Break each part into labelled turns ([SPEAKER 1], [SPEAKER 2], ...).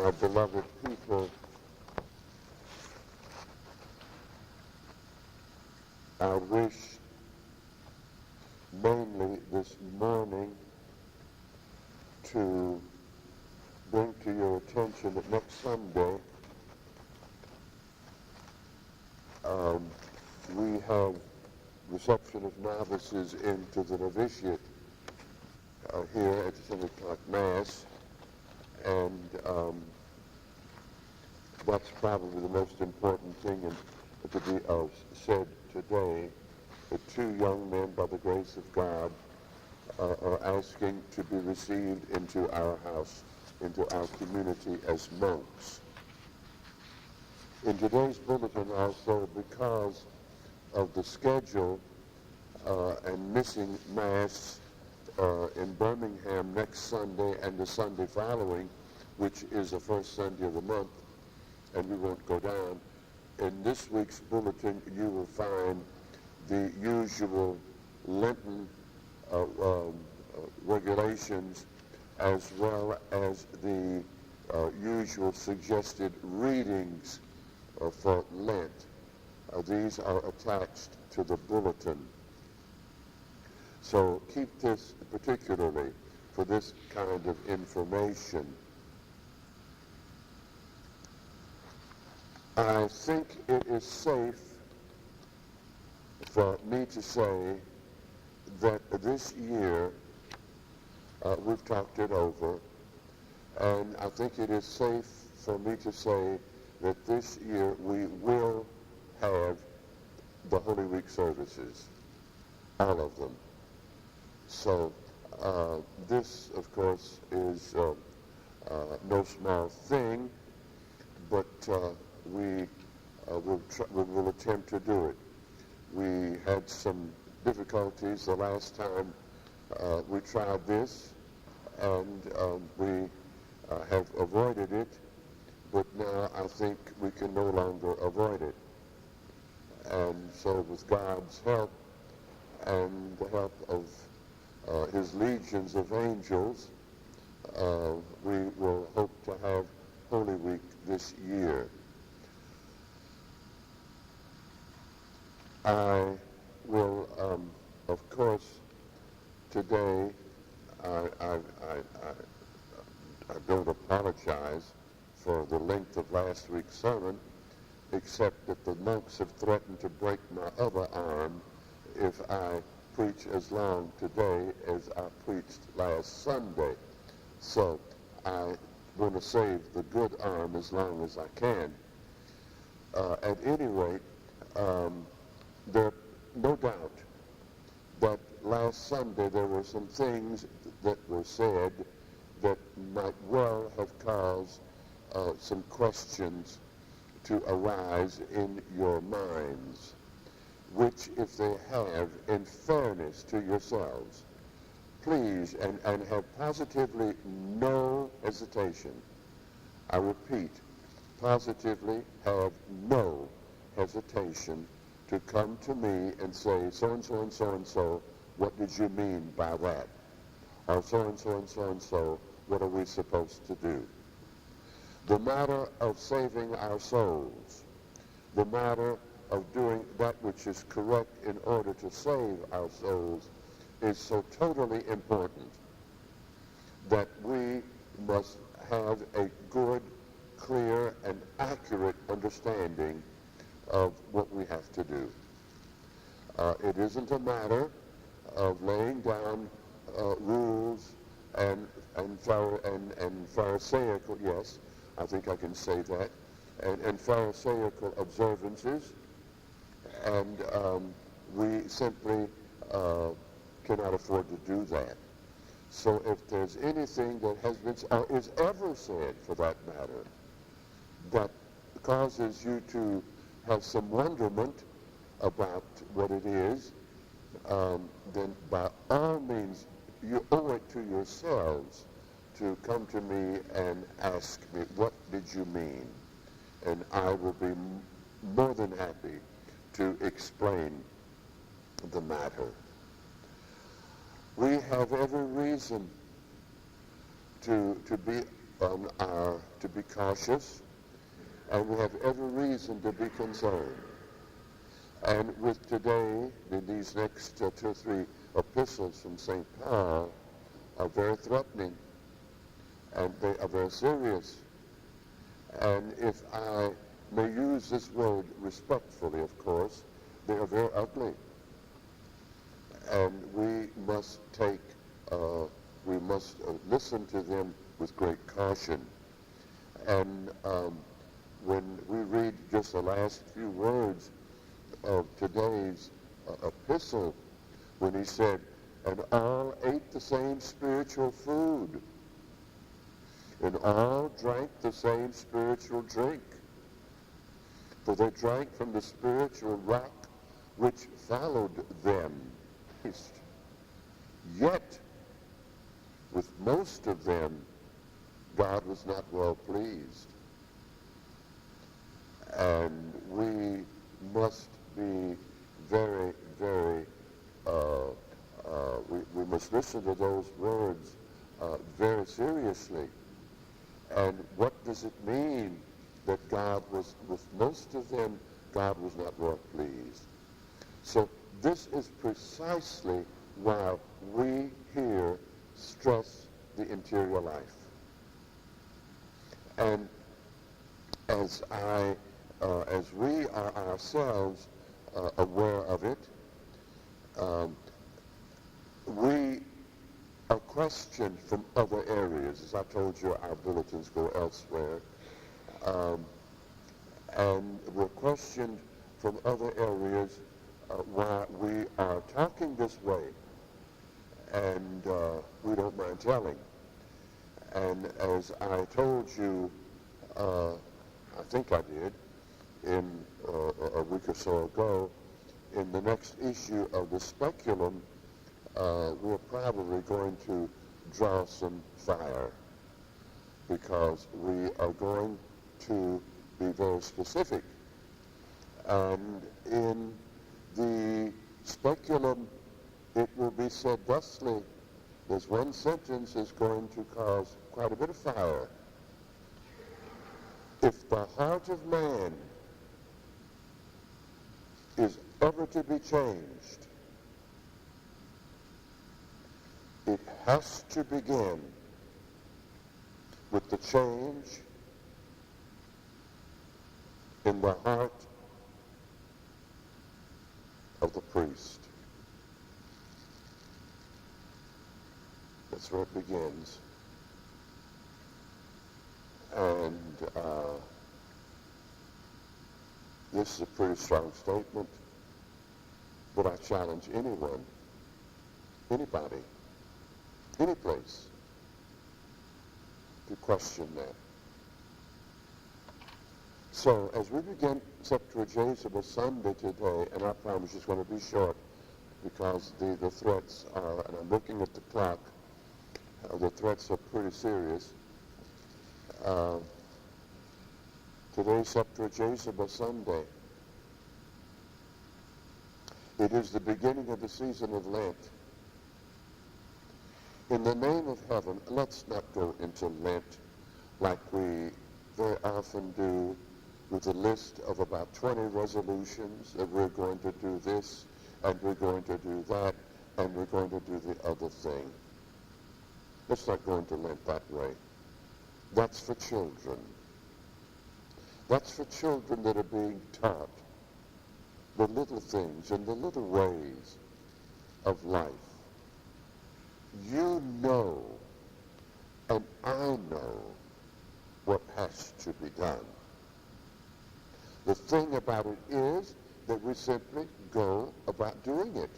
[SPEAKER 1] my beloved people, I wish mainly this morning to bring to your attention that next Sunday we have reception of novices into the novitiate here at the 7 o'clock Mass, and that's probably the most important thing to be said today. The two young men, by the grace of God, are asking to be received into our house, into our community as monks. In today's bulletin also, because of the schedule and missing Mass in Birmingham next Sunday and the Sunday following, which is the first Sunday of the month, and we won't go down. In this week's bulletin, you will find the usual Lenten regulations, as well as the usual suggested readings for Lent. These are attached to the bulletin. So keep this particularly for this kind of information. I think it is safe for me to say that this year, we've talked it over, and I think it is safe for me to say that this year we will have the Holy Week services, all of them. So this, of course, is no small thing, but we will attempt to do it. We had some difficulties the last time we tried this, and we have avoided it, but now I think we can no longer avoid it. And so with God's help and the help of his legions of angels, we will hope to have Holy Week this year. I will, of course, today, I don't apologize for the length of last week's sermon, except that the monks have threatened to break my other arm if I preach as long today as I preached last Sunday. So I want to save the good arm as long as I can. At any rate, there no doubt that last Sunday there were some things that were said that might well have caused some questions to arise in your minds, which, if they have, in fairness to yourselves, please, and have positively no hesitation, I repeat, positively have no hesitation to come to me and say, so-and-so and so-and-so, what did you mean by that? Or so-and-so and so-and-so, what are we supposed to do? The matter of saving our souls, the matter of doing that which is correct in order to save our souls, is so totally important that we must have a good, clear, and accurate understanding of what we have to do. It isn't a matter of laying down rules and pharisaical, yes, I think I can say that, and pharisaical observances, and we simply cannot afford to do that. So if there's anything that has been, or is ever said for that matter, that causes you to have some wonderment about what it is, then by all means you owe it to yourselves to come to me and ask me, what did you mean? And I will be more than happy to explain the matter. We have every reason to be are to be cautious, and we have every reason to be concerned. And with today, in these next 2 or 3 epistles from St. Paul are very threatening, and they are very serious. And if I may use this word respectfully, of course, they are very ugly. And we must listen to them with great caution. And when we read just the last few words of today's epistle, when he said, and all ate the same spiritual food, and all drank the same spiritual drink, for they drank from the spiritual rock which followed them. Yet, with most of them, God was not well pleased. And we must be very, very, we must listen to those words very seriously. And what does it mean that God was, with most of them, God was not well pleased? So this is precisely why we here stress the interior life. And as we are ourselves aware of it, we are questioned from other areas. As I told you, our bulletins go elsewhere. And we're questioned from other areas why we are talking this way. And we don't mind telling. And as I told you, I think I did, in a week or so ago, in the next issue of the Speculum, we're probably going to draw some fire, because we are going to be very specific. And in the Speculum, it will be said thusly. There's one sentence is going to cause quite a bit of fire. If the heart of man is ever to be changed, it has to begin with the change in the heart of the priest. That's where it begins. And this is a pretty strong statement, but I challenge anyone, anybody, any place, to question that. So as we begin Septuagesima Sunday today, and I promise it's going to be short because the threats are, and I'm looking at the clock, the threats are pretty serious. Today's Septuagesima Sunday. It is the beginning of the season of Lent. In the name of heaven, let's not go into Lent like we very often do, with a list of about 20 resolutions that we're going to do this, and we're going to do that, and we're going to do the other thing. Let's not go into Lent that way. That's for children. That's for children that are being taught the little things and the little ways of life. You know, and I know, what has to be done. The thing about it is that we simply go about doing it.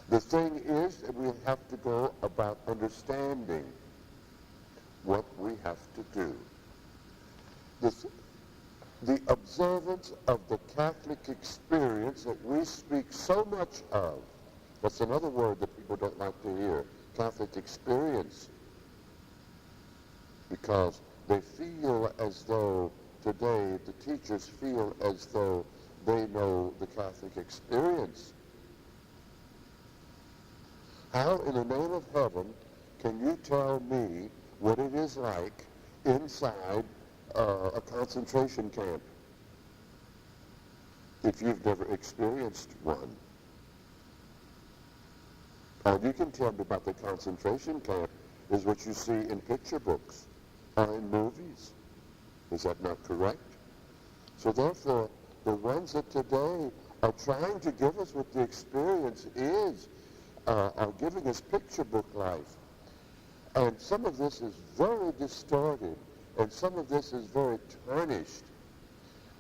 [SPEAKER 1] The thing is that we have to go about understanding what we have to do. The observance of the Catholic experience that we speak so much of, that's another word that people don't like to hear, Catholic experience, because they feel as though today the teachers feel as though they know the Catholic experience. How in the name of heaven can you tell me what it is like inside a concentration camp, if you've never experienced one. All you can tell me about the concentration camp is what you see in picture books or in movies. Is that not correct? So therefore, the ones that today are trying to give us what the experience is, are giving us picture book life. And some of this is very distorted, and some of this is very tarnished.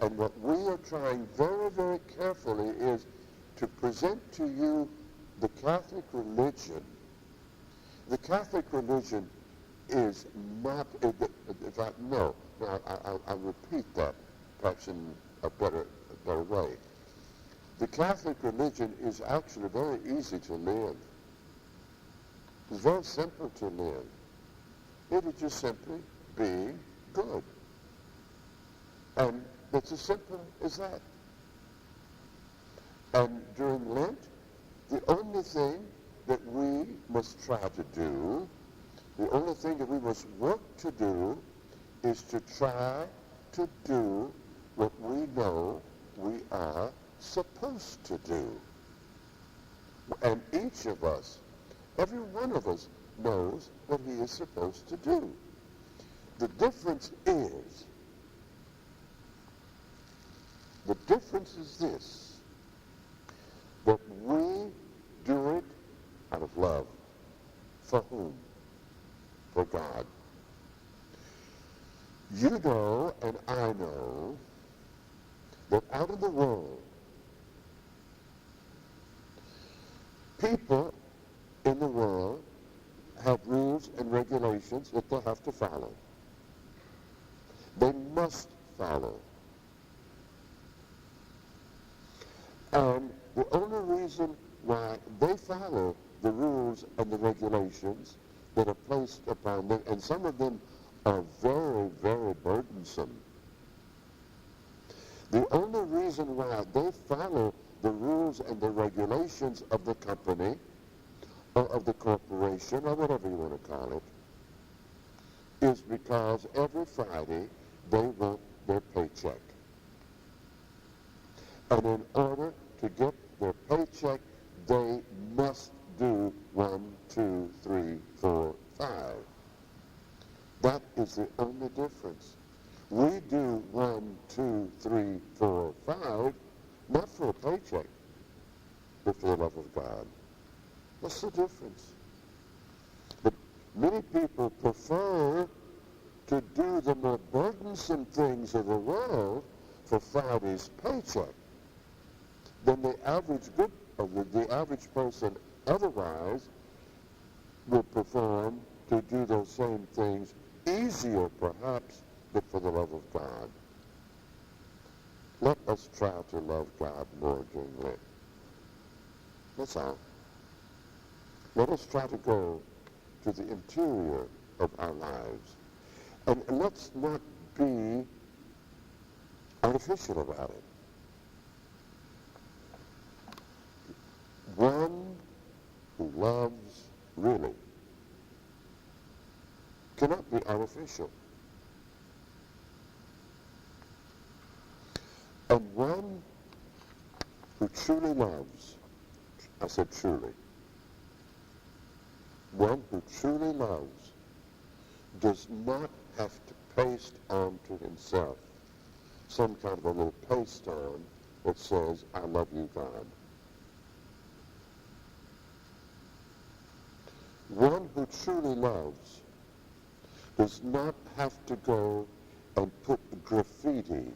[SPEAKER 1] And what we are trying very, very carefully is to present to you the Catholic religion. The Catholic religion is not, I'll repeat that perhaps in a better way. The Catholic religion is actually very easy to live. It's very simple to live. It is just simply being good. And it's as simple as that. And during Lent, the only thing that we must try to do, the only thing that we must work to do, is to try to do what we know we are supposed to do. And each of us, every one of us, knows what he is supposed to do. The difference is this, that we do it out of love. For whom? For God. You know, and I know, that out in the world, people in the world have rules and regulations that they have to follow. They must follow. And the only reason why they follow the rules and the regulations that are placed upon them, and some of them are very, very burdensome. The only reason why they follow the rules and the regulations of the company or of the corporation or whatever you want to call it is because every Friday they want their paycheck. And in order to get their paycheck, they must do 1, 2, 3, 4, 5. That is the only difference. We do 1, 2, 3, 4, 5, not for a paycheck, but for the love of God. What's the difference? But many people prefer to do the more burdensome things of the world for Friday's paycheck than the average person otherwise will perform to do those same things easier perhaps, but for the love of God. Let us try to love God more during Lent. That's all. Let us try to go to the interior of our lives. And let's not be artificial about it. One who loves really cannot be artificial. And one who truly loves, I said truly, one who truly loves does not have to paste onto himself some kind of a little paste on that says, I love you, God. One who truly loves does not have to go and put graffiti.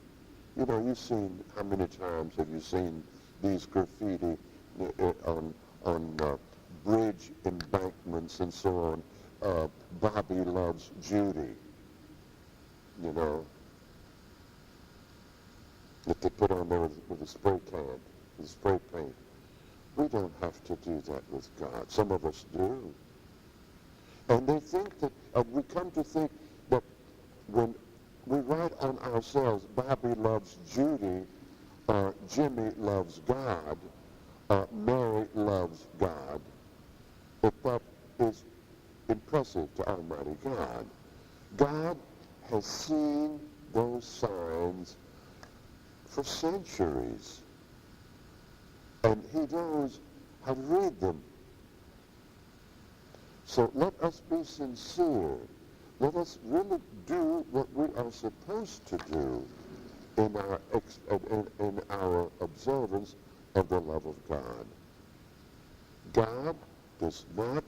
[SPEAKER 1] You know, you've seen, how many times have you seen these graffiti on bridge embankments and so on? Bobby loves Judy, you know, that they put on there with a spray can, with spray paint. We don't have to do that with God. Some of us do. And they think that, and we come to think that when we write on ourselves, Bobby loves Judy, or Jimmy loves God, or Mary loves God, that is impressive. impressive to Almighty God. God has seen those signs for centuries, and he knows how to read them. So let us be sincere. Let us really do what we are supposed to do in our observance of the love of God. God does not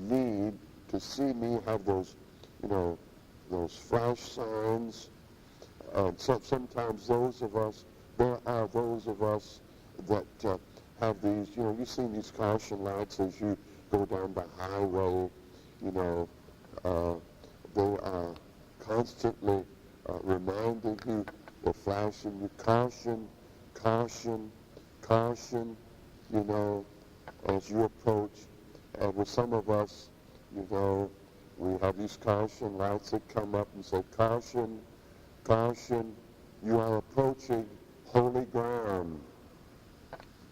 [SPEAKER 1] need to see me have those, those flash signs. Sometimes there are those of us that have these, you've seen these caution lights as you go down the highway, they are constantly reminding you, they're flashing you, caution, caution, caution, as you approach. And with some of us, we have these caution lights that come up and say, caution, caution, you are approaching holy ground,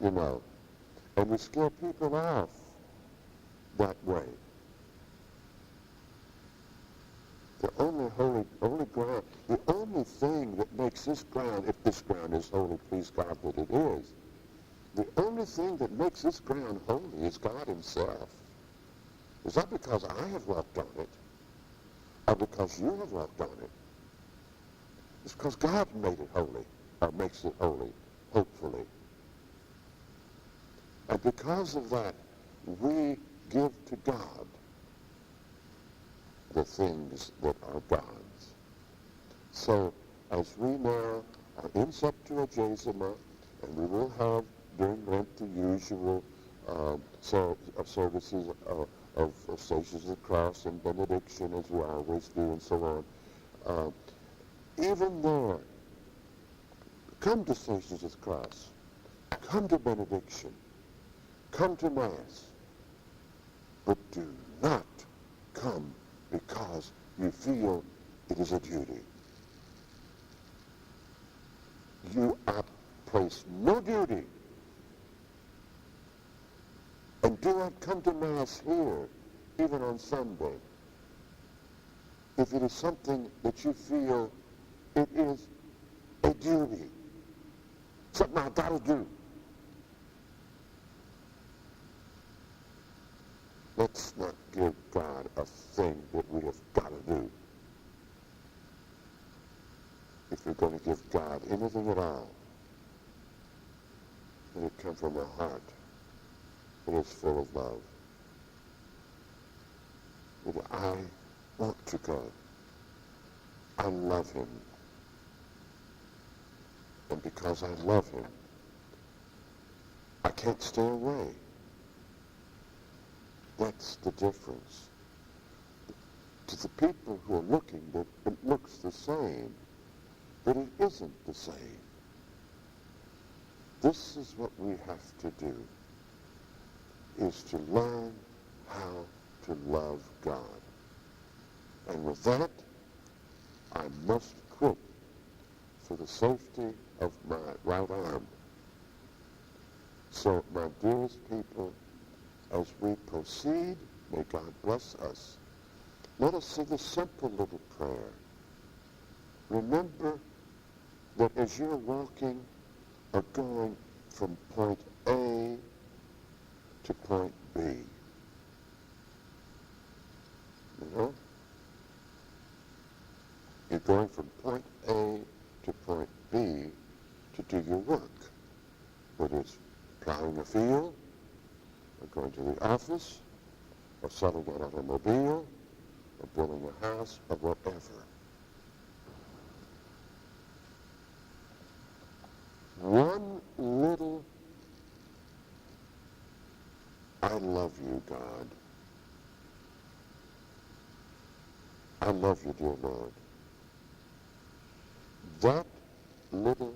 [SPEAKER 1] And we scare people off that way. The only holy ground, the only thing that makes this ground, if this ground is holy, please God that it is, the only thing that makes this ground holy is God himself. It's not because I have walked on it, or because you have walked on it. It's because God made it holy, or makes it holy, hopefully. And because of that, we give to God the things that are God's. So, as we now are in Septuagesima, and we will have during Lent the usual services of Stations of the Cross and benediction, as we always do, and so on. Even there, come to Stations of the Cross, come to benediction, come to Mass, but do not come because you feel it is a duty. You are placed no duty. And do not come to Mass here, even on Sunday, if it is something that you feel it is a duty, something I've got to do. Let's not give God a thing that we have got to do. If we're going to give God anything at all, let it come from a heart that is full of love. That I want to go. I love him. And because I love him, I can't stay away. That's the difference. To the people who are looking, that it looks the same, but it isn't the same. This is what we have to do, is to learn how to love God. And with that, I must quit for the safety of my right arm. So, my dearest people, as we proceed, may God bless us. Let us say this simple little prayer. Remember that as you're walking or going from point A to point B, you're going from point A to point B to do your work, whether it's plowing a field, or going to the office, or selling an automobile, or building a house, or whatever. One little, I love you, God. I love you, dear Lord. That little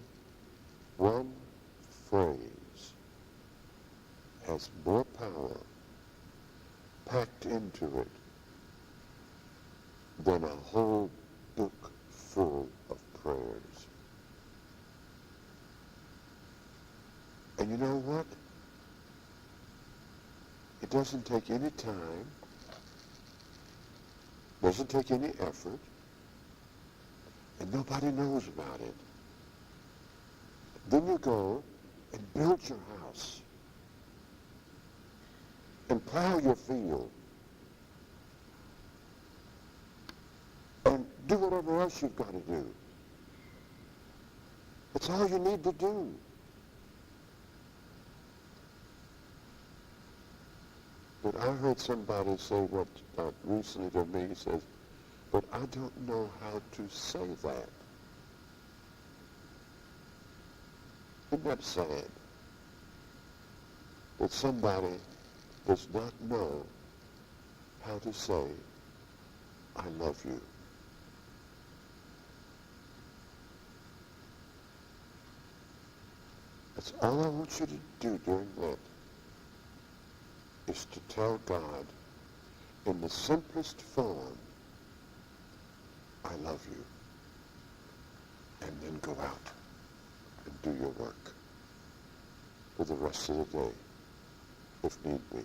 [SPEAKER 1] one phrase has more power packed into it than a whole book full of prayers. And you know what? It doesn't take any time. Doesn't take any effort, and nobody knows about it. Then you go and build your house and plow your field and do whatever else you've got to do. It's all you need to do. But I heard somebody say what recently to me, says, but I don't know how to say that. Isn't that sad? That somebody does not know how to say, I love you. That's all I want you to do during that, is to tell God in the simplest form, I love you. And then go out and do your work for the rest of the day, if need be.